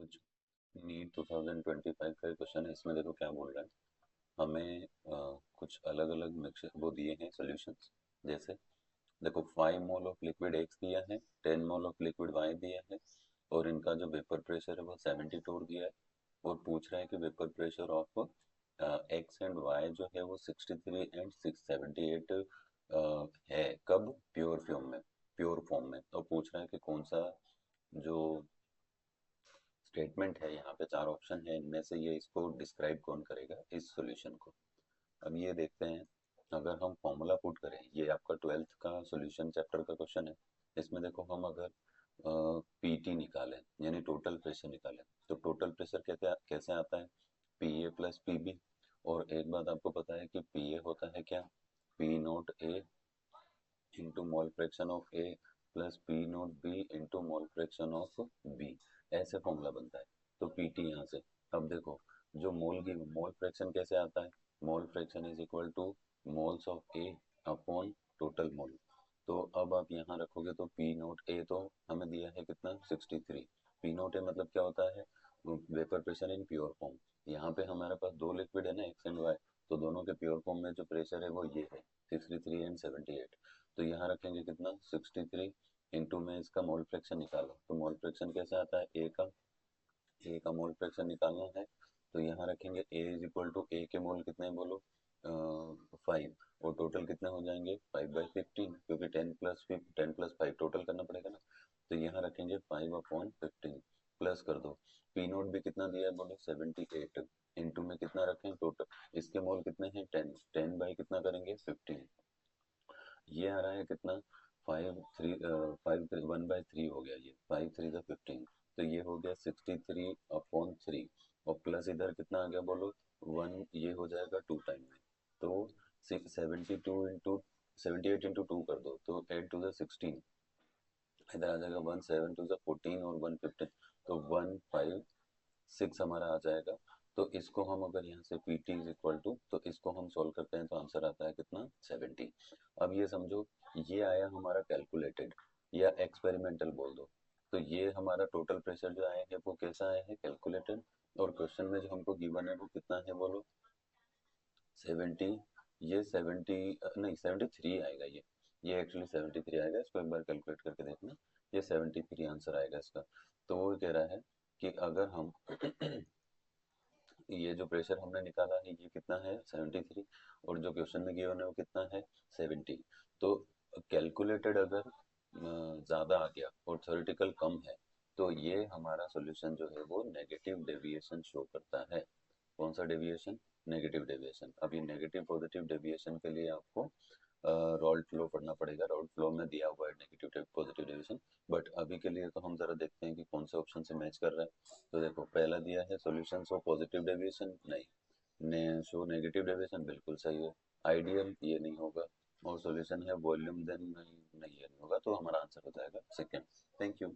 कुछ नीट 2025 का क्वेश्चन है। इसमें देखो क्या बोल रहा है। हमें कुछ अलग अलग मिक्सर वो दिए हैं सॉल्यूशंस। जैसे देखो 5 मोल ऑफ लिक्विड एक्स दिया है, 10 मोल ऑफ लिक्विड वाई दिया है, और इनका जो वेपर प्रेशर है वो 72 दिया है। और पूछ रहा है कि vapour pressure of X and Y जो है वो 63 एंड 678 है कब प्योर फॉर्म में। तो पूछ रहा है कि कौन सा जो स्टेटमेंट है, यहाँ पे चार ऑप्शन है, इनमें से ये इसको डिस्क्राइब कौन करेगा इस सॉल्यूशन को। अब ये देखते हैं। अगर हम फॉर्मूला पुट करें, ये आपका 12th का सॉल्यूशन चैप्टर का क्वेश्चन है। इसमें देखो हम अगर पीटी निकालें यानी टोटल प्रेशर निकालें, तो टोटल प्रेशर कैसे कैसे आता है, P A plus P B. और एक बात आपको पता है कि पी ए होता है क्या, P naught A into mole fraction of A plus P naught B into mole fraction of B. ऐसे फॉर्मूला बनता है। तो पीटी यहाँ से। अब देखो, जो मोल फ्रैक्शन कैसे आता है, mole fraction is equal two moles of A upon total mole. तो अब आप यहाँ रखोगे तो पी नोट ए तो हमें दिया है कितना, 63। पी नोट ए मतलब क्या होता है, vapour pressure in pure form. यहाँ पे हमारे पास दो लिक्विड है ना, एक्स एंड वाई। तो दोनों के प्योर फॉर्म में जो प्रेशर है वो ये है, 63 एंड 78। तो यहाँ रखेंगे कितना, 63 इंटू में इसका मोल फ्रैक्शन निकालो। तो मोल फ्रैक्शन कैसे आता है, ए का मोल फ्रैक्शन निकालना है। तो यहाँ रखेंगे ए इज इक्वल टू ए के मोल कितने हैं बोलो, 5। और टोटल कितने हो जाएंगे, 5/15, क्योंकि 10 प्लस 5 टोटल करना पड़ेगा ना। तो यहाँ रखेंगे 5/15 प्लस कर दो। पी नोट भी कितना दिया है बोलो, 78। इंटू में कितना रखें टोटल, इसके मोल कितने हैं 10, 10 बाई कितना करेंगे 15। ये आ रहा है कितना, 1/3 हो गया, ये 5×3 = 15। तो ये हो गया 63/3। और प्लस इधर कितना आ गया बोलो, 1। ये हो जाएगा 2 टाइम में। तो 78 इंटू 2 कर दो, तो 8×2 = 16। इधर आ जाएगा 1 7×2 = 14 और 1 15। तो 1 5 6 हमारा आ जाएगा। तो इसको हम अगर यहाँ से P T is equal to, तो इसको हम सॉल्व करते हैं तो आंसर आता है कितना, 70। अब ये समझो, ये आया हमारा कैलकुलेटेड या एक्सपेरिमेंटल बोल दो। तो ये हमारा टोटल प्रेशर जो आया है वो कैसा आया है, कैलकुलेटेड। और क्वेश्चन में जो हमको गिवन है वो कितना है बोलो, 70। ये 70 नहीं 73 आएगा। ये एक्चुअली 73 आएगा, इसको एक बार कैलकुलेट करके देखना। ये 73 आंसर आएगा इसका। तो वो कह रहा है कि अगर हम ये जो प्रेशर हमने निकाला है ये कितना है, 73। और जो क्वेश्चन में गिवन है वो कितना है, 70। तो कैलकुलेटेड अगर ज़्यादा आ गया और थ्योरेटिकल कम है, तो ये हमारा सॉल्यूशन जो है वो नेगेटिव डेविएशन शो करता है। कौन सा डेविएशन, नेगेटिव डेविएशन। अभी नेगेटिव पॉजिटिव डेविएशन के लिए आपको रॉल्ट फ्लो पढ़ना पड़ेगा। रॉल्ट फ्लो में दिया हुआ है नेगेटिव पॉजिटिव डेविएशन। बट अभी के लिए तो हम जरा देखते हैं कि कौन से ऑप्शन से मैच कर रहा है। तो देखो पहला दिया है सॉल्यूशन शो पॉजिटिव डेविएशन, नहीं। ने शो नेगेटिव डेविएशन, बिल्कुल सही है। आइडियल, ये नहीं होगा। और सॉल्यूशन है वॉल्यूम, देन नहीं, नहीं ये नहीं होगा। तो हमारा आंसर हो जाएगा सेकंड। Thank you.